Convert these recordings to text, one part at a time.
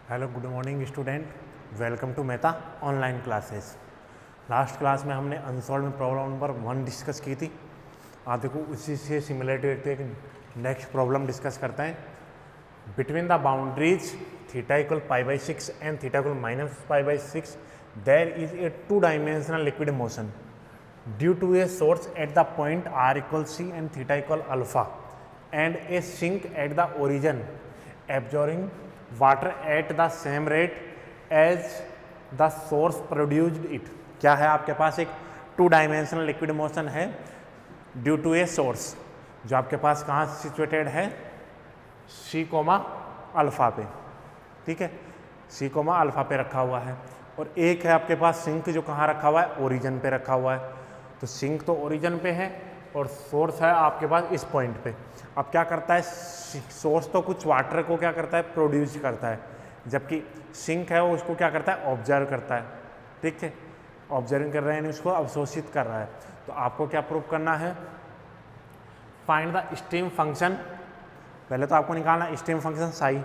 Hello good morning student, welcome to Mehta online classes. Last class में हमने unsolved problem number 1 discuss की थी। आप देखो उसी से सिमिलरिटी एक नेक्स्ट प्रॉब्लम डिस्कस करते हैं। Between the boundaries theta equal π/6 and theta equal -π/6 there is a 2 dimensional liquid motion due to a source at the point r equal c and theta equal alpha and a sink at the origin absorbing water at the same rate as the source produced it. क्या है आपके पास? एक 2 dimensional liquid motion है due to a source जो आपके पास कहाँ situated है? C, अल्फा पे। ठीक है, C, अल्फा पे रखा हुआ है। और एक है आपके पास सिंक जो कहाँ रखा हुआ है? ओरिजिन पे रखा हुआ है। तो सिंक तो ओरिजिन पे है और सोर्स है आपके पास इस पॉइंट पे। अब क्या करता है? सोर्स तो कुछ वाटर को क्या करता है? प्रोड्यूस करता है, जबकि सिंक है वो उसको क्या करता है? ऑब्जर्व करता है। ठीक है, ऑब्जर्विंग कर रहे हैं, उसको अवशोषित कर रहा है। तो आपको क्या प्रूव करना है? Find the stream function. पहले तो आपको निकालना stream function psi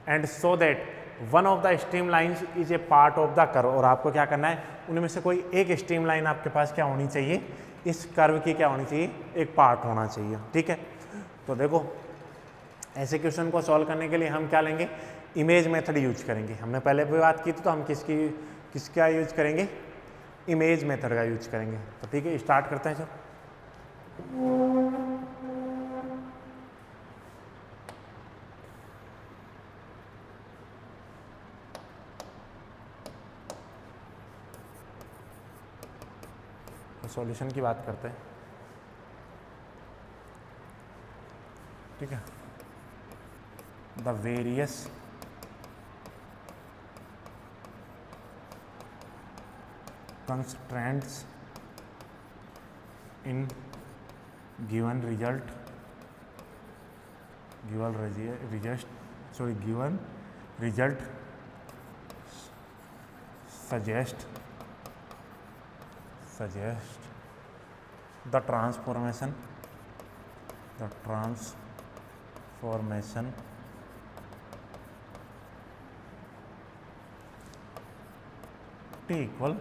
and so that one of the stream lines is a part of the curve. और आपको क्या करना है? उनमें से कोई एक स्ट्रीम लाइन आपके पास क्या होनी चाहिए? इस कर्व की क्या होनी चाहिए? एक पार्ट होना चाहिए। ठीक है, तो देखो ऐसे क्वेश्चन को सॉल्व करने के लिए हम क्या लेंगे? इमेज मेथड यूज करेंगे। हमने पहले भी बात की थी, तो हम किसका यूज करेंगे? इमेज मेथड का यूज करेंगे। तो ठीक है, स्टार्ट करते हैं। सॉल्यूशन की बात करते हैं। ठीक है, the various constraints in given result suggest the transformation T equal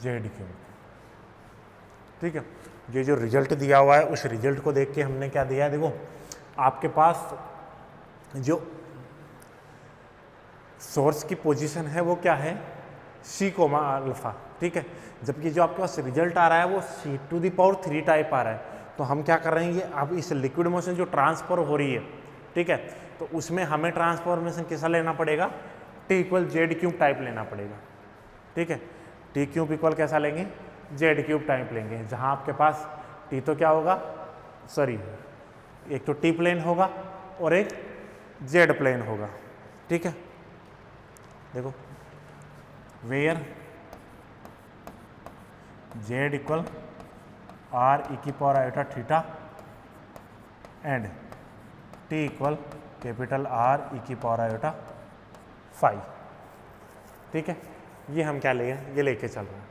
Z Q. ठीक है, ये जो रिजल्ट दिया हुआ है उस रिजल्ट को देख के हमने क्या दिया है? देखो आपके पास जो सोर्स की पोजीशन है वो क्या है? C, alpha. ठीक है, जबकि जो आपके पास रिजल्ट आ रहा है वो C⁻³ टाइप आ रहा है। तो हम क्या कर रहे हैं? ये अब इस लिक्विड मोशन जो ट्रांसफर हो रही है, ठीक है, तो उसमें हमें ट्रांसफॉर्मेशन कैसा लेना पड़ेगा? T equal Z cube type लेना पड़ेगा। ठीक है, T क्यूब इक्वल कैसा लेंगे? जेड क्यूब टाइप लेंगे, जहां आपके पास T तो क्या होगा? सॉरी, एक तो T प्लेन होगा और एक जेड प्लेन होगा। ठीक है, देखो where Z equal r⁴ and T equal R⁴ phi. ठीक है, ये हम क्या ये लेके चल रहे हैं।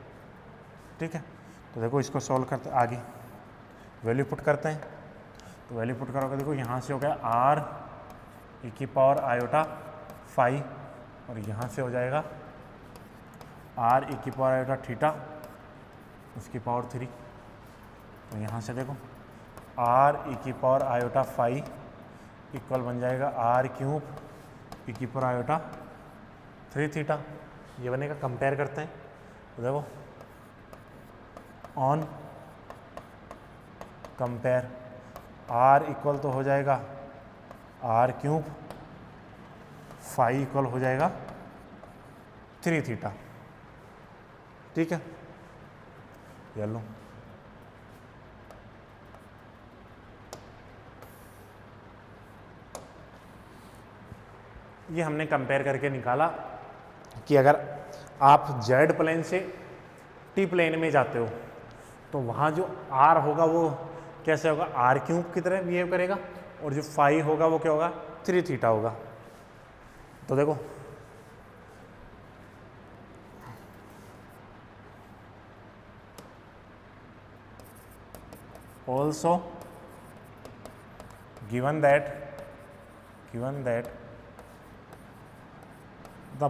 ठीक है, तो देखो इसको सॉल्व करते आगे वैल्यू पुट करते हैं। तो वैल्यू पुट करोगे, देखो यहाँ से हो गया R⁴ फाई और यहाँ से हो जाएगा R⁴θ उसकी पावर 3। तो यहाँ से देखो R⁴ फाई इक्वल बन जाएगा R⁵e⁻3θ। ये बनेगा। कंपेयर करते हैं, तो देखो ऑन कंपेयर R इक्वल तो हो जाएगा R³ फाई इक्वल हो जाएगा 3θ। ठीक है, ये लो ये हमने कंपेयर करके निकाला कि अगर आप जेड प्लेन से टी प्लेन में जाते हो तो वहाँ जो आर होगा वो कैसे होगा? R³ की तरह बिहेव करेगा और जो फाई होगा वो क्या होगा? 3θ होगा। तो देखो also given that the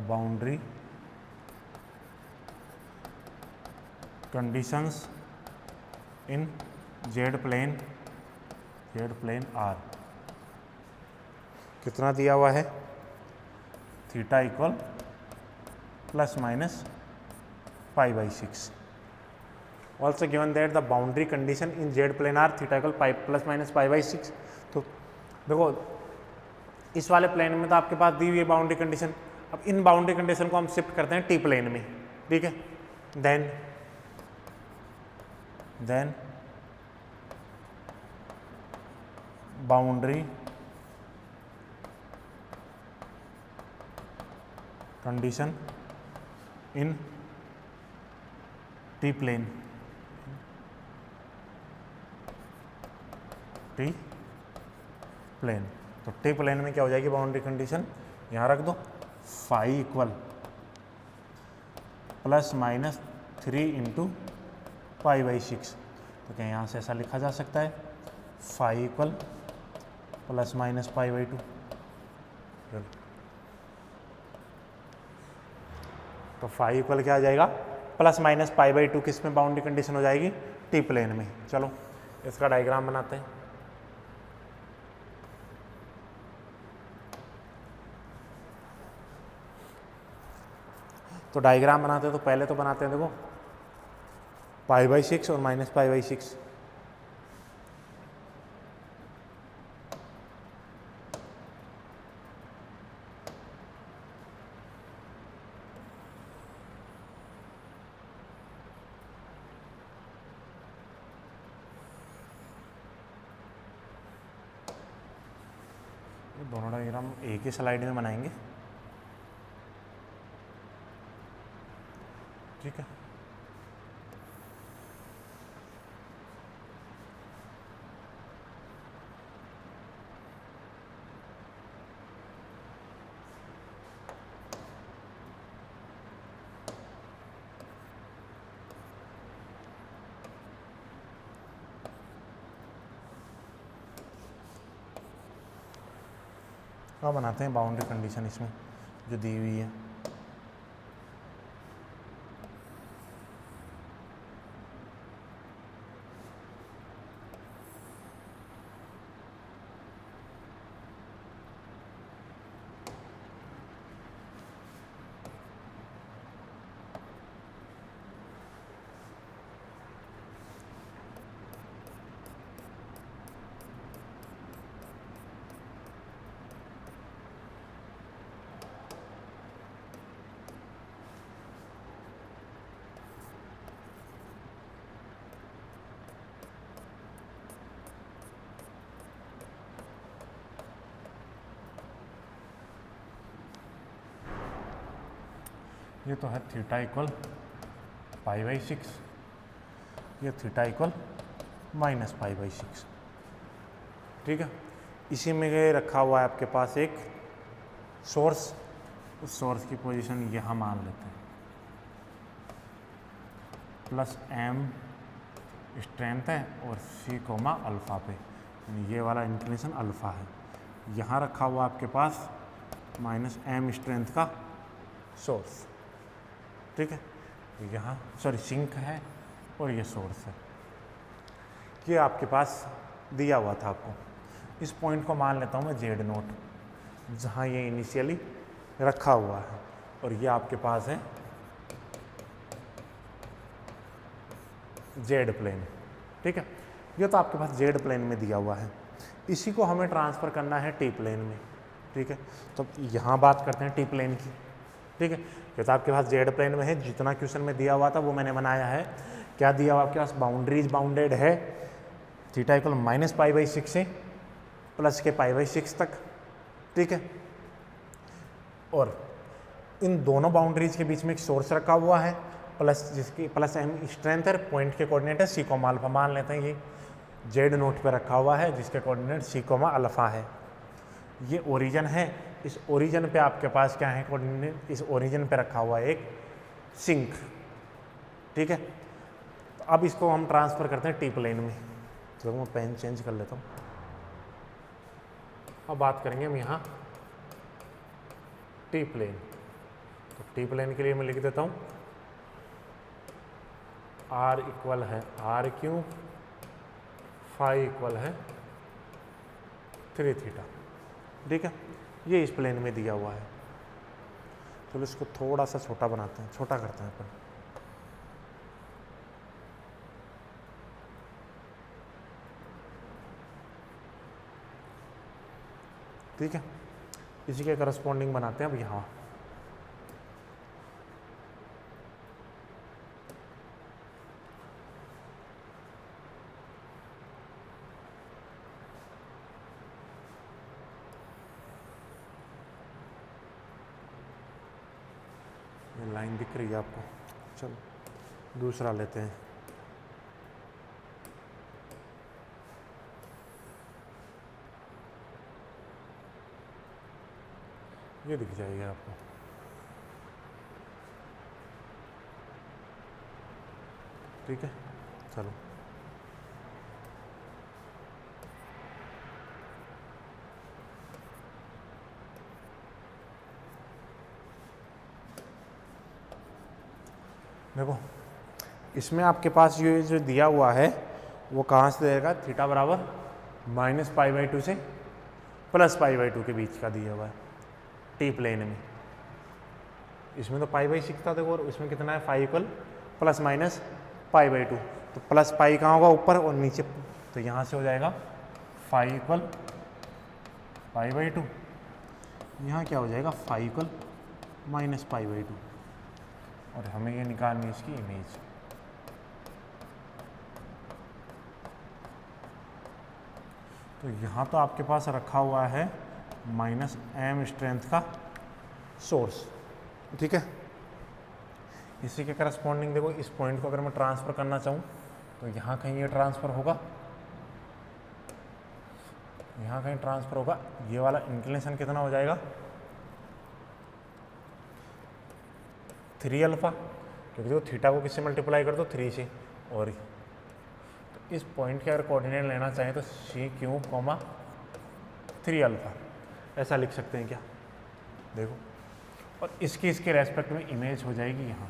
boundary conditions in Z plane are. कितना दिया हुआ है? Theta equal plus minus π/6। Also given that the boundary condition in Z plane are theta equal plus minus π/6। तो देखो इस वाले प्लेन में तो आपके पास दी हुई है बाउंड्री कंडीशन। अब इन बाउंड्री कंडीशन को हम शिफ्ट करते हैं टी प्लेन में, ठीक है। Then boundary condition in T plane तो टी प्लेन में क्या हो जाएगी बाउंड्री कंडीशन? यहाँ रख दो phi equal plus minus 3 into π/6। तो क्या यहाँ से ऐसा लिखा जा सकता है? Phi equal plus minus π/2। तो फाई इक्वल क्या आ जाएगा? प्लस माइनस π/2 किस में बाउंड्री कंडीशन हो जाएगी? टी प्लेन में। चलो इसका डायग्राम बनाते हैं। तो डायग्राम बनाते हैं तो पहले तो बनाते हैं, देखो π/6 और माइनस π/6। दोनों डायग्राम एक ही स्लाइड में बनाएंगे, ठीक है। अब बनाते हैं बाउंड्री कंडीशन इसमें जो दी हुई है। ये तो है थीटा इक्वल π/6, ये थीटा इक्वल माइनस π/6, ठीक है। इसी में ये रखा हुआ है आपके पास एक सोर्स, उस सोर्स की पोजीशन यहाँ मान लेते हैं प्लस m स्ट्रेंथ है और c कोमा अल्फ़ा पे, यानी ये वाला इंक्लिनेशन अल्फ़ा है। यहाँ रखा हुआ आपके पास माइनस m स्ट्रेंथ का सोर्स, ठीक है। यहाँ सॉरी सिंक है और ये सोर्स है, ये आपके पास दिया हुआ था आपको। इस पॉइंट को मान लेता हूँ मैं जेड नोट, जहाँ ये इनिशियली रखा हुआ है, और ये आपके पास है जेड प्लेन, ठीक है। ये तो आपके पास जेड प्लेन में दिया हुआ है, इसी को हमें ट्रांसफ़र करना है टी प्लेन में, ठीक है। तो यहाँ बात करते हैं टी प्लेन की, ठीक है। ये तो आपके पास जेड प्लेन में है, जितना क्वेश्चन में दिया हुआ था वो मैंने बनाया है। क्या दिया हुआ आपके पास? बाउंड्रीज बाउंडेड है थीटा इक्वल माइनस π/6 से प्लस के π/6 तक, ठीक है। और इन दोनों बाउंड्रीज के बीच में एक सोर्स रखा हुआ है प्लस, जिसकी प्लस m स्ट्रेंथ है, पॉइंट के कोऑर्डिनेट है c कोमा अल्फा मान लेते हैं। ये जेड नोट पे रखा हुआ है जिसके कोऑर्डिनेट c कोमा अल्फा है। ये ओरिजिन है, इस ओरिजिन पे आपके पास क्या है कोऑर्डिनेट? इस ओरिजिन पे रखा हुआ है एक सिंक, ठीक है। तो अब इसको हम ट्रांसफ़र करते हैं टी प्लेन में। तो मैं पेन चेंज कर लेता हूँ। अब बात करेंगे हम यहाँ टी प्लेन। तो टी प्लेन के लिए मैं लिख देता हूँ r इक्वल है r क्यूब, फाई इक्वल है 3 थीटा। ठीक है, ये इस प्लेन में दिया हुआ है। चलो इसको थोड़ा सा छोटा बनाते हैं, छोटा करते हैं अपन। ठीक है, इसी के करस्पॉन्डिंग बनाते हैं अब यहाँ। ये लाइन दिख रही है आपको? चलो दूसरा लेते हैं। ये दिख जाएगी आपको। ठीक है, चलो देखो, इसमें आपके पास ये जो दिया हुआ है वो कहाँ से देगा? थीटा बराबर -π/2 से +π/2 के बीच का दिया हुआ है टी प्लेन में। इसमें तो π/6 था देखो, और इसमें कितना है? Phi equal ±π/2। तो प्लस पाई कहाँ होगा? ऊपर, और नीचे। तो यहाँ से हो जाएगा फाई इक्वल π/2। यहाँ क्या हो जाएगा? Phi equal -π/2। और हमें ये निकालनी है इसकी इमेज। तो यहाँ तो आपके पास रखा हुआ है -m स्ट्रेंथ का सोर्स। ठीक है, इसी के करस्पॉन्डिंग देखो, इस पॉइंट को अगर मैं ट्रांसफ़र करना चाहूँ तो यहाँ कहीं ये ट्रांसफ़र होगा, यहाँ कहीं ट्रांसफ़र होगा। ये वाला इंक्लिनेशन कितना हो जाएगा? 3α, क्योंकि देखो थीटा को किससे मल्टीप्लाई कर दो? 3 से। और तो इस पॉइंट के अगर कोऑर्डिनेट लेना चाहें तो c³ 3α ऐसा लिख सकते हैं क्या? देखो, और इसके रेस्पेक्ट में इमेज हो जाएगी यहाँ।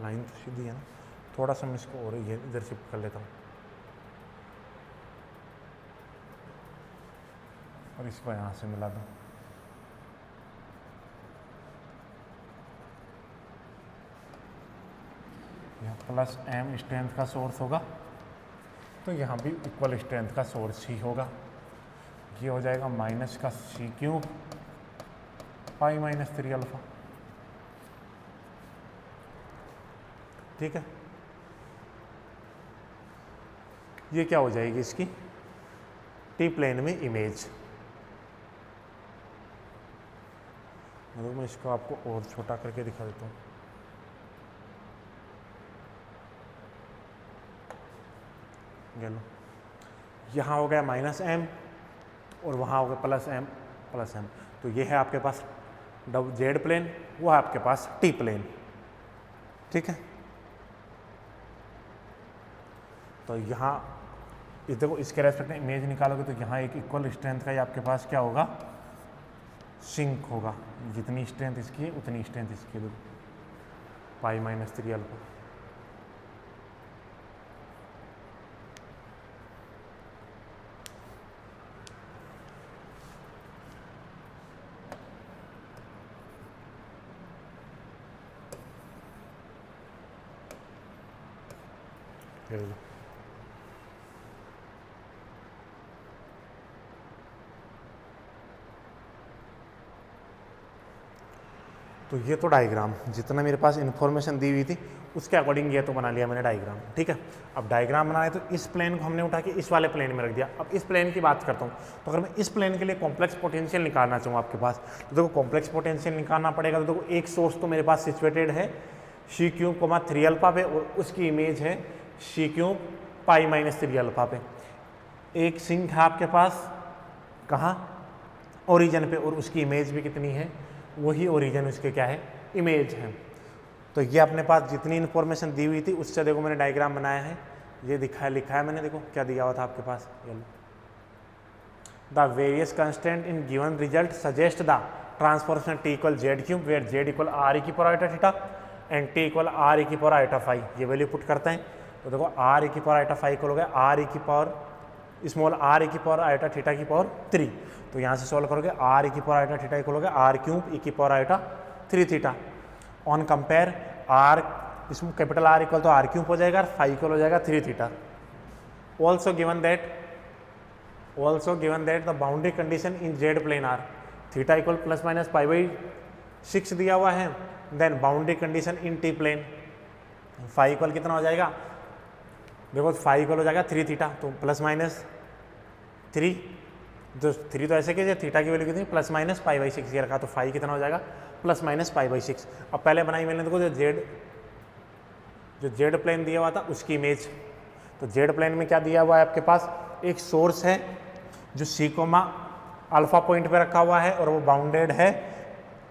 लाइन तो सीधी है ना, थोड़ा सा मैं इसको और ये इधर शिफ्ट कर लेता हूँ, और इसको यहाँ से मिला दूँ। यहाँ +m स्ट्रेंथ का सोर्स होगा, तो यहाँ भी इक्वल स्ट्रेंथ का सोर्स ही होगा। ये हो जाएगा माइनस का c³ π-3α। ठीक है, ये क्या हो जाएगी? इसकी टी प्लेन में इमेज। मतलब मैं इसको आपको और छोटा करके दिखा देता हूँ। लो, यहाँ हो गया -m और वहाँ हो गया +m। तो ये है आपके पास जेड प्लेन, वो है आपके पास टी प्लेन। ठीक है, तो यहाँ देखो, इसके रेस्पेक्ट में इमेज निकालोगे तो यहाँ एक इक्वल स्ट्रेंथ का ही आपके पास क्या होगा? सिंक होगा। जितनी स्ट्रेंथ इसकी है उतनी स्ट्रेंथ इसकी है, π-3α। तो ये तो डायग्राम, जितना मेरे पास इन्फॉर्मेशन दी हुई थी उसके अकॉर्डिंग ये तो बना लिया मैंने डायग्राम। ठीक है, अब डायग्राम बनाया तो इस प्लेन को हमने उठा के इस वाले प्लेन में रख दिया। अब इस प्लेन की बात करता हूँ, तो अगर मैं इस प्लेन के लिए कॉम्प्लेक्स पोटेंशियल निकालना चाहूँ आपके पास, तो देखो कॉम्प्लेक्स पोटेंशियल निकालना पड़ेगा। तो देखो, एक सोर्स तो मेरे पास सिचुएटेड है c³ 3α पे, और उसकी इमेज है c³ π-3α पे। एक सिंक है आपके पास कहाँ? ओरिजिन पे, और उसकी इमेज भी कितनी है? वही ओरिजिन उसके क्या है? इमेज है। तो ये अपने पास जितनी इन्फॉर्मेशन दी हुई थी उससे देखो मैंने डायग्राम बनाया है, ये लिखा है मैंने। देखो क्या दिया हुआ था आपके पास, ये लो the various constant in given result suggest the transformation T equal Z cube where Z equal R E की power iota theta and T equal R E की पावर आइटा फाई। ये वैल्यू पुट करते हैं तो देखो are E की power iota phi equal हो गया आर ई की पावर स्मॉल आर ई की पावर आइटा थीटा की पावर 3। तो यहाँ से सॉल्व करोगे आर ई की पावर आइटा थीटा इक्वल हो गया आर क्यूब ई की power iota 3 theta. On compare R इसमें कैपिटल आर इक्वल तो आर क्यूब हो जाएगा और फाई इक्वल हो जाएगा 3 theta. Also given that the boundary condition in Z plane are theta equal plus minus pi by 6 दिया हुआ है। Then boundary condition in T plane phi equal कितना हो जाएगा, देखो फाई इक्वल हो जाएगा 3 थीटा, तो प्लस माइनस 3 जो 3 तो ऐसे कीजिए थीटा की वैल्यू कितनी प्लस माइनस पाई बाई 6 ये रखा, तो फाई कितना हो जाएगा प्लस माइनस पाई बाई 6। अब पहले बनाई मैंने देखो जो जेड प्लेन दिया हुआ था उसकी इमेज, तो जेड प्लेन में क्या दिया हुआ है आपके पास, एक सोर्स है जो सी कोमा अल्फा पॉइंट पे रखा हुआ है और वो बाउंडेड है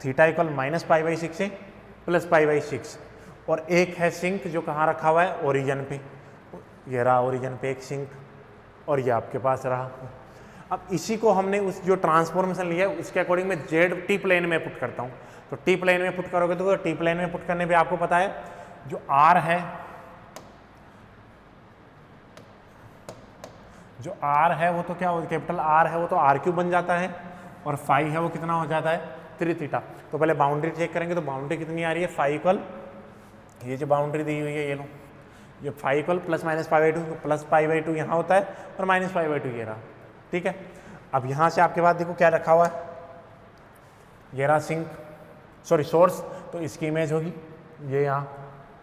theta equal minus pi by 6 से प्लस पाई बाई 6, और एक है सिंक जो कहाँ रखा हुआ है ओरिजन पे, ये रहा ओरिजन पे एक सिंक और ये आपके पास रहा। अब इसी को हमने उस जो ट्रांसफॉर्मेशन लिया है उसके अकॉर्डिंग मैं जेड टी प्लेन में पुट करता हूँ। तो टी प्लेन में पुट करोगे तो टी प्लेन में पुट करने पे आपको पता है जो आर है वो तो क्या कैपिटल आर है वो तो आर क्यूब बन जाता है और फाई है वो कितना हो जाता है 3 थीटा। तो पहले बाउंड्री चेक करेंगे तो बाउंड्री कितनी आ रही है फाई इक्वल, ये जो बाउंड्री दी हुई है ये लो, ये phi equal plus minus pi by 2, plus pi by 2 यहाँ होता है और माइनस पाई बाई 2 ये रहा, ठीक है। अब यहाँ से आपके पास देखो क्या रखा हुआ है, ये रहा सोर्स, तो इसकी इमेज होगी ये यहाँ,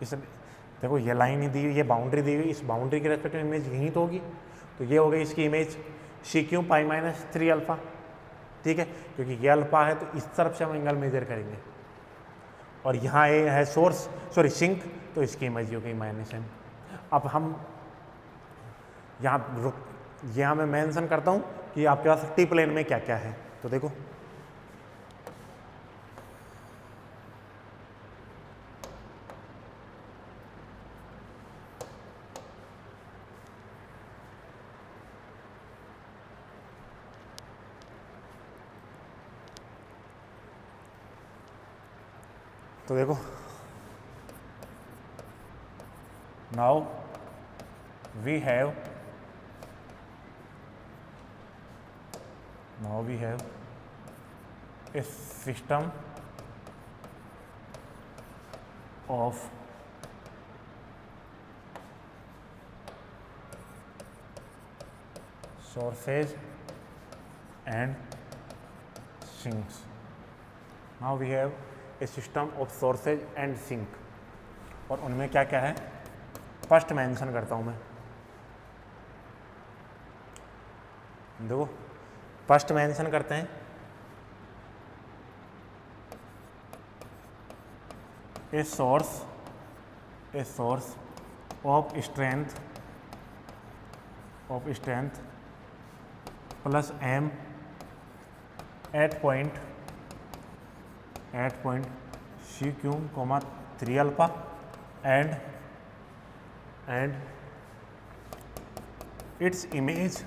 इस देखो ये लाइन ही दी हुई, ये बाउंड्री दी हुई, इस बाउंड्री की रेस्पेक्टिव इमेज यहीं तो होगी, तो ये हो गई इसकी image C Q pi minus 3 alpha, ठीक है, क्योंकि ये अल्फा है तो इस तरफ से हम एंगल मेजर करेंगे, और यहाँ ये है सिंक, तो इसकी इमेज हो गई माइनस एम। अब हम यहाँ मैं मेंशन करता हूँ कि आपके पास टी प्लेन में क्या क्या है, तो देखो now we have a system of sources and sinks. Now we have a system of sources and sink, और उनमें क्या क्या है फर्स्ट मेंशन करता हूँ मैं, देखो फर्स्ट मेंशन करते हैं a source of strength plus m at point c q comma 3 alpha and its image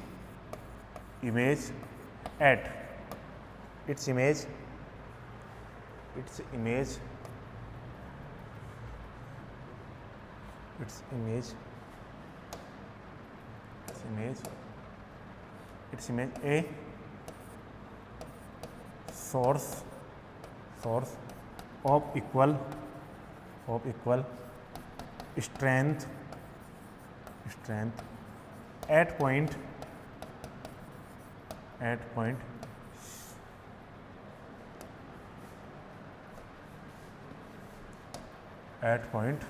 at its image a source of equal strength at point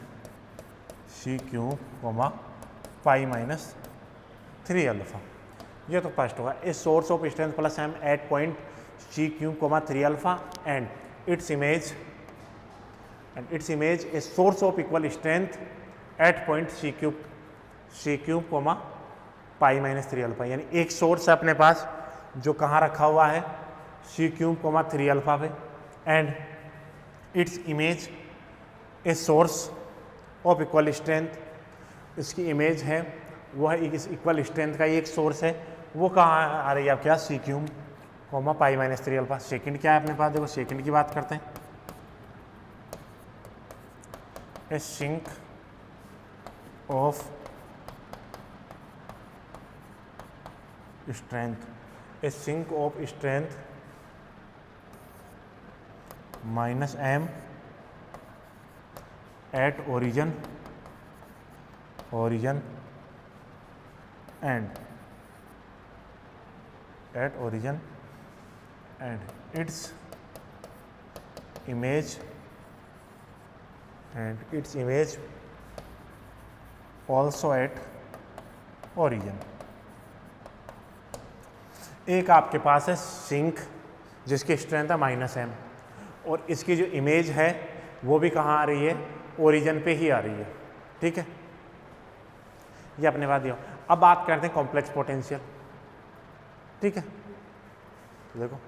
c q comma pi minus 3 alpha, ये तो first होगा। A source of strength plus m at point c q comma 3 alpha and its image a source of equal strength at point c cube comma pi minus 3 alpha, यानी एक source है अपने पास जो कहाँ रखा हुआ है सी क्यूब कोमा 3 अल्फा पे, and its image a source of equal strength, इसकी इमेज है वो है इस इक्वल स्ट्रेंथ का एक सोर्स है वो कहाँ आ रही है आपके पास, C cube comma pi minus 3 alpha. Second क्या है अपने पास, देखो सेकंड की बात करते हैं। A sink of strength, a sink of strength minus m at origin and its image also at origin। एक आपके पास है सिंक जिसकी स्ट्रेंथ है -m और इसकी जो इमेज है वो भी कहाँ आ रही है, ओरिजिन पे ही आ रही है। ठीक है, ये अपने बात दिया। अब बात करते हैं कॉम्प्लेक्स पोटेंशियल। ठीक है, तो देखो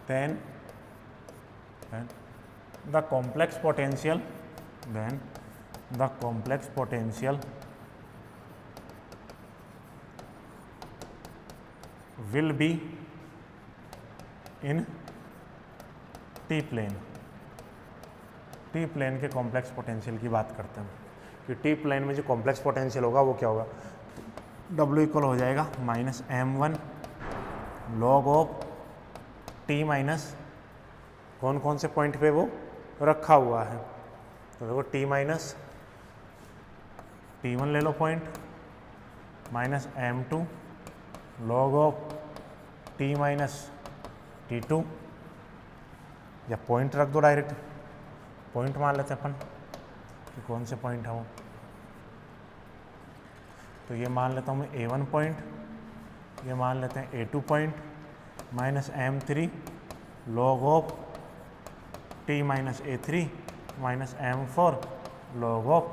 then the complex potential will be in T plane। T plane के कॉम्प्लेक्स पोटेंशियल की बात करते हैं कि टी प्लेन में जो कॉम्प्लेक्स पोटेंशियल होगा वो क्या होगा, W इक्वल हो जाएगा -m1 log of T minus कौन कौन से पॉइंट पे वो रखा हुआ है। तो देखो T1 ले लो point, -m2 log of T minus T2, या पॉइंट रख दो, डायरेक्ट पॉइंट मान लेते हैं अपन कि कौन से पॉइंट है वो। तो ये मान लेता हूँ मैं A1 पॉइंट, ये मान लेते हैं A2 point, -m3 log of t minus A3 -m4 log of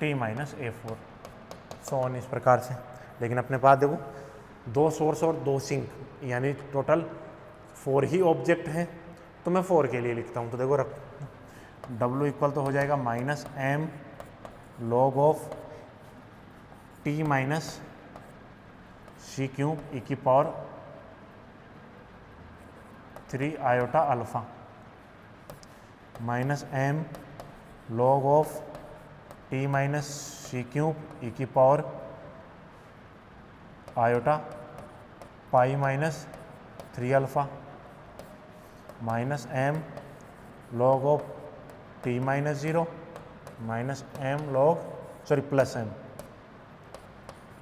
t minus A4, so on इस प्रकार से। लेकिन अपने पास देखो 2 सोर्स और 2 सिंक, यानी टोटल 4 ही ऑब्जेक्ट हैं, तो मैं 4 के लिए लिखता हूँ। तो देखो W इक्वल तो हो जाएगा -m log of t minus c cube e की power 3 iota alpha, -m log of t minus c cube e की power iota pi minus 3 alpha, -m log of t minus 0 -m log plus m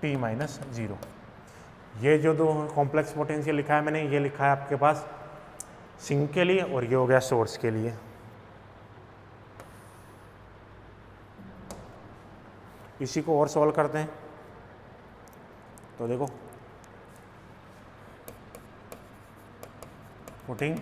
t minus 0। ये जो दो complex potential लिखा है मैंने, ये लिखा है आपके पास सिंक के लिए और ये हो गया सोर्स के लिए। इसी को और सॉल्व करते हैं। तो देखो पुटिंग